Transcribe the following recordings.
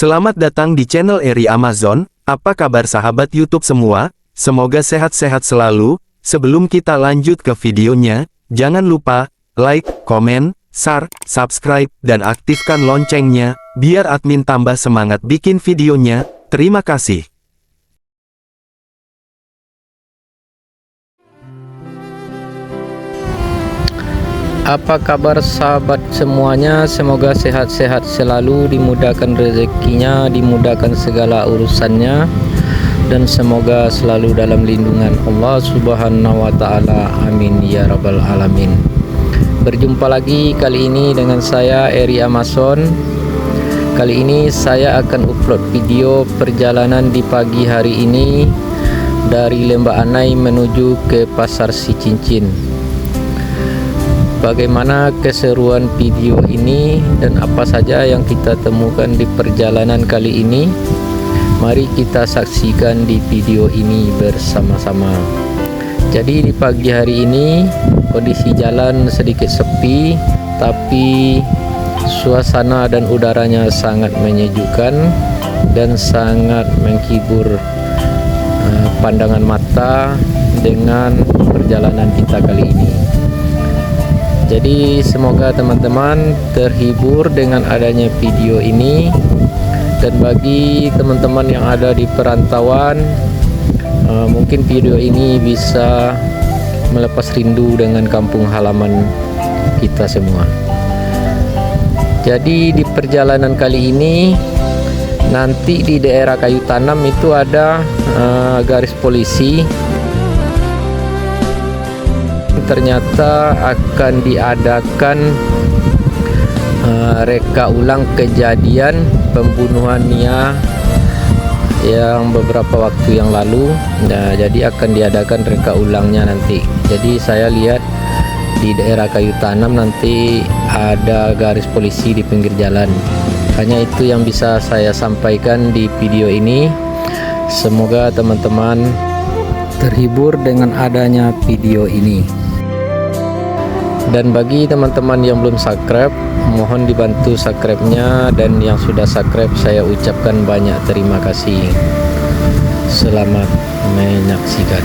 Selamat datang di channel Eri Amazon. Apa kabar sahabat YouTube semua? Semoga sehat-sehat selalu. Sebelum kita lanjut ke videonya, jangan lupa like, komen, share, subscribe, dan aktifkan loncengnya, biar admin tambah semangat bikin videonya. Terima kasih. Apa kabar sahabat semuanya? Semoga sehat-sehat selalu, dimudahkan rezekinya, dimudahkan segala urusannya, dan semoga selalu dalam lindungan Allah Subhanahu wa Ta'ala. Amin ya Rabbal Alamin. Berjumpa lagi kali ini dengan saya Eri Amazon. Kali ini saya akan upload video perjalanan di pagi hari ini dari Lembah Anai menuju ke Pasar Si Cincin. Bagaimana keseruan video ini dan apa saja yang kita temukan di perjalanan kali ini? Mari kita saksikan di video ini bersama-sama. Jadi di pagi hari ini kondisi jalan sedikit sepi, tapi suasana dan udaranya sangat menyejukkan dan sangat menghibur pandangan mata dengan perjalanan kita kali ini. Jadi semoga teman-teman terhibur dengan adanya video ini, dan bagi teman-teman yang ada di perantauan, mungkin video ini bisa melepas rindu dengan kampung halaman kita semua. Jadi di perjalanan kali ini nanti di daerah Kayu Tanam itu ada garis polisi. Ternyata akan diadakan reka ulang kejadian pembunuhan Nia yang beberapa waktu yang lalu. Nah, jadi akan diadakan reka ulangnya nanti. Jadi saya lihat di daerah Kayu Tanam nanti ada garis polisi di pinggir jalan. Hanya itu yang bisa saya sampaikan di video ini. Semoga teman-teman terhibur dengan adanya video ini. Dan bagi teman-teman yang belum subscribe, mohon dibantu subscribe-nya, dan yang sudah subscribe saya ucapkan banyak terima kasih. Selamat menyaksikan.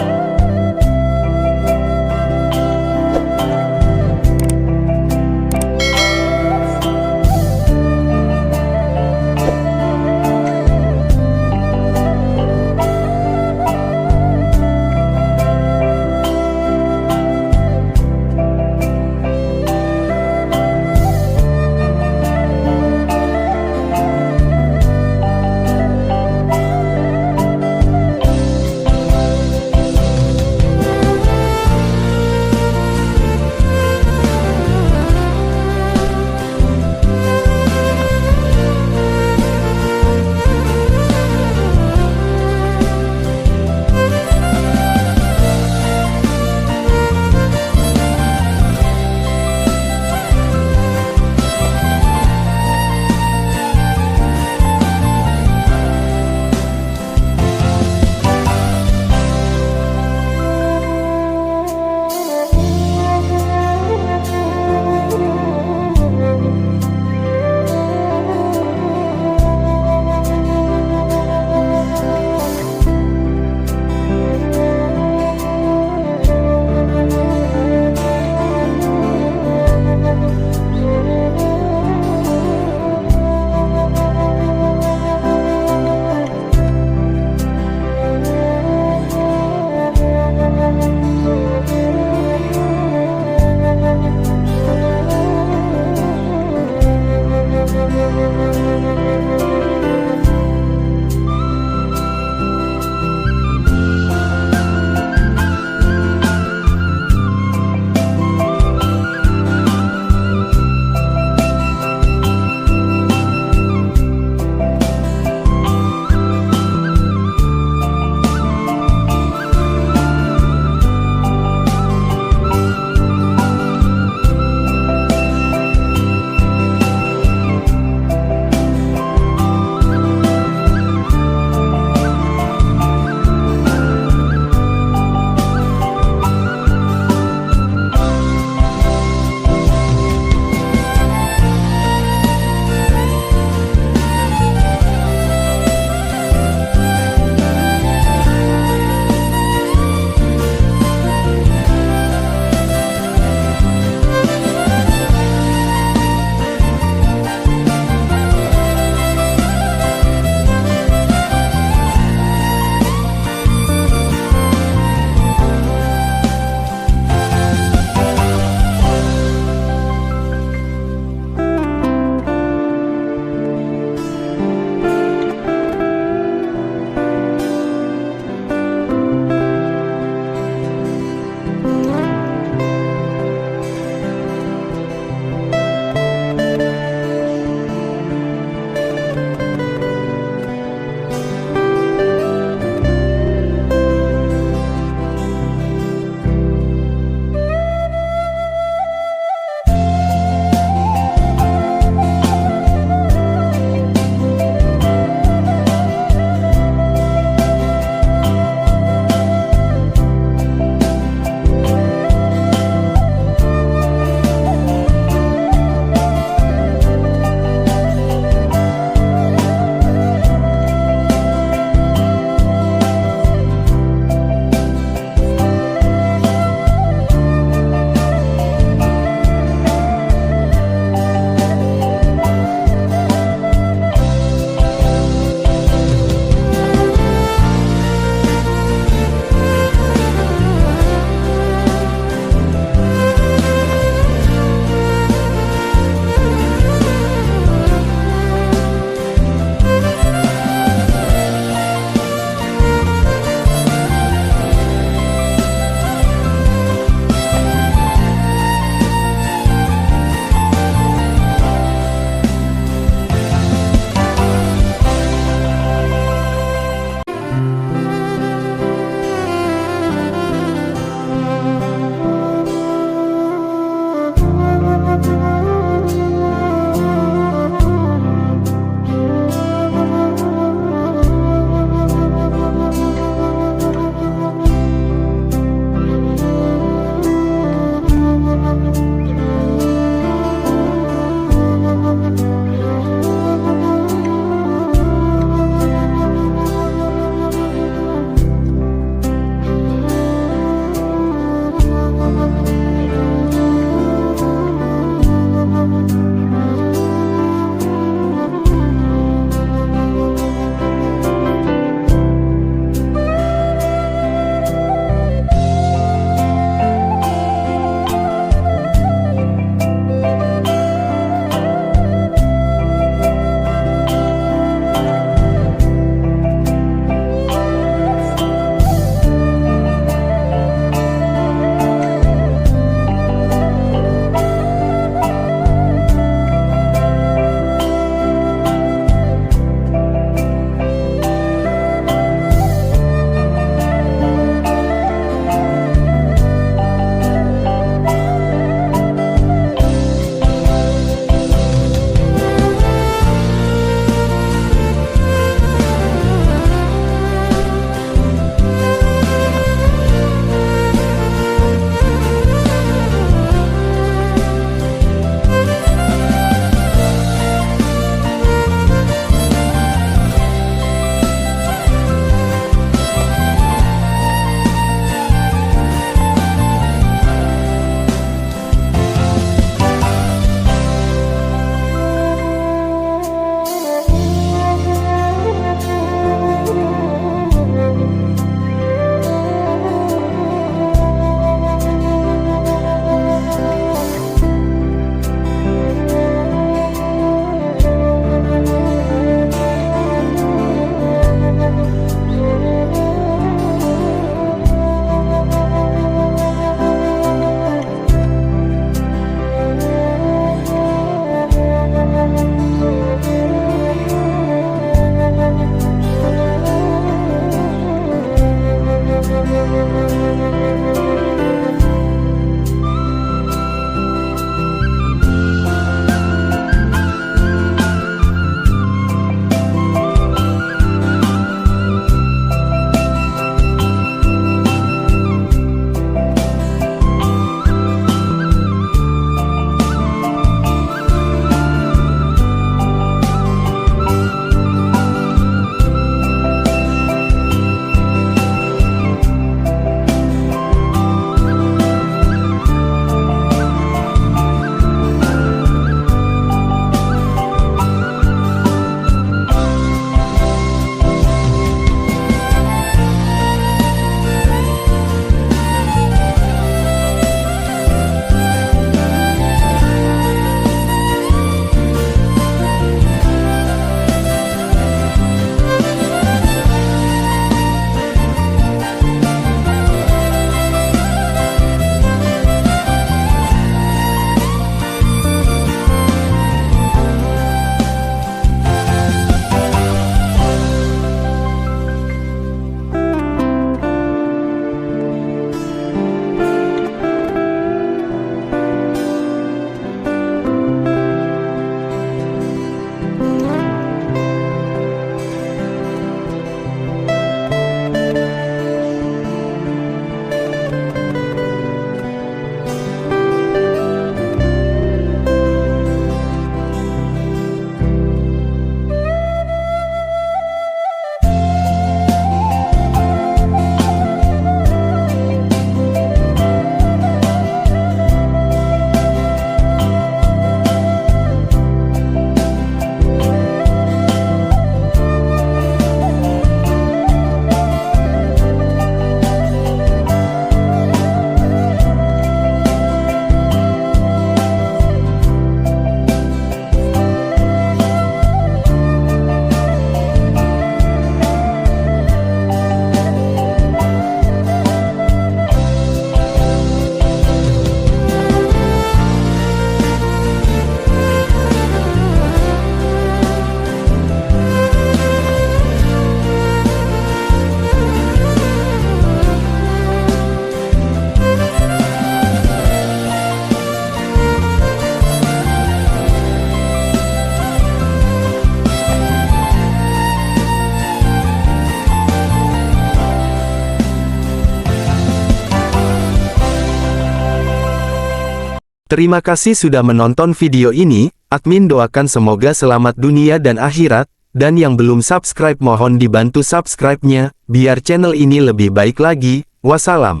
Terima kasih sudah menonton video ini, admin doakan semoga selamat dunia dan akhirat, dan yang belum subscribe mohon dibantu subscribe-nya, biar channel ini lebih baik lagi. Wassalam.